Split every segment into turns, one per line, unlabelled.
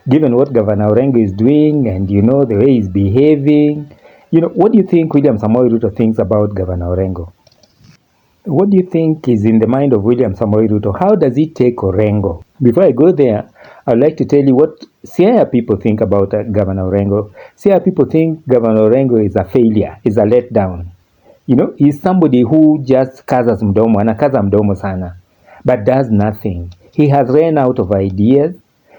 Given what Governor Orengo is doing and, the way he's behaving, what do you think William Samoei Ruto thinks about Governor Orengo? What do you think is in the mind of William Samoei Ruto? How does he take Orengo? Before I go there, I'd like to tell you what Siaya people think about Governor Orengo. Siaya people think Governor Orengo is a failure, is a letdown. He's somebody who just kaza mdomo, anakaza mdomo sana, but does nothing. He has ran out of ideas.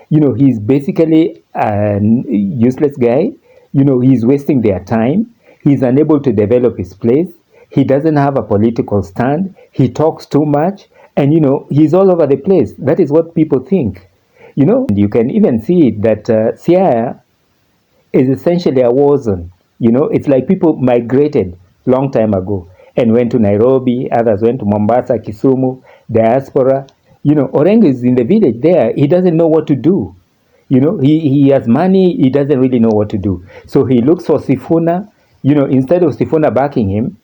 He's basically a useless guy. He's wasting their time. He's unable to develop his place. He doesn't have a political stand. He talks too much. And, he's all over the place. That is what people think. You can even see it that Siaya is essentially a war zone. It's like people migrated long time ago and went to Nairobi, others went to Mombasa, Kisumu, diaspora. Orengo is in the village there. He doesn't know what to do. He has money, he doesn't really know what to do. So he looks for Sifuna. Instead of Sifuna backing him,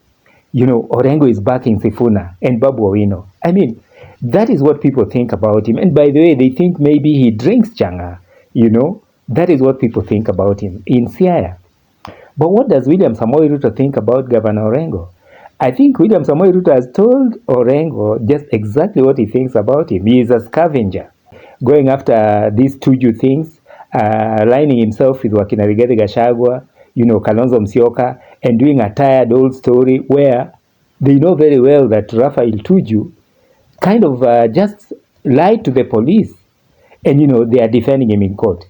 Orengo is backing Sifuna and Babu Owino. I mean, that is what people think about him. And by the way, they think maybe he drinks changa. That is what people think about him in Siaya. But what does William Samoei Ruto think about Governor Orengo? I think William Samoei Ruto has told Orengo just exactly what he thinks about him. He is a scavenger, going after these Tuju things, aligning himself with Wakina Rigathi Gachagua, Kalonzo Musyoka, and doing a tired old story where they know very well that Raphael Tuju kind of just lied to the police, and they are defending him in court.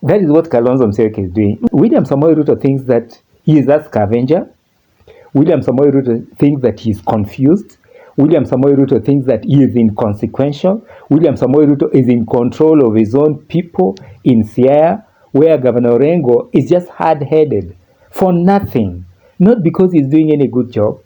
That is what Kalonzo Musyoka is doing. William Samoei Ruto thinks that he is a scavenger. William Samoei Ruto thinks that he is confused. William Samoei Ruto thinks that he is inconsequential. William Samoei Ruto is in control of his own people in Siaya, where Governor Orengo is just hard-headed for nothing. Not because he's doing any good job,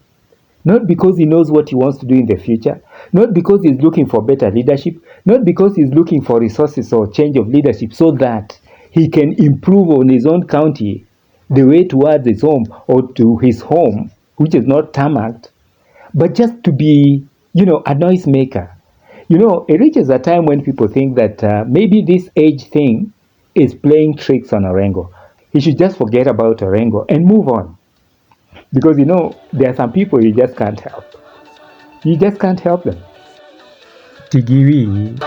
not because he knows what he wants to do in the future, not because he's looking for better leadership, not because he's looking for resources or change of leadership so that he can improve on his own county the way towards his home or to his home, which is not tarmacked, but just to be, a noisemaker. It reaches a time when people think that maybe this age thing is playing tricks on Orengo. He should just forget about Orengo and move on. Because, there are some people you just can't help. You just can't help them. Tigiwi.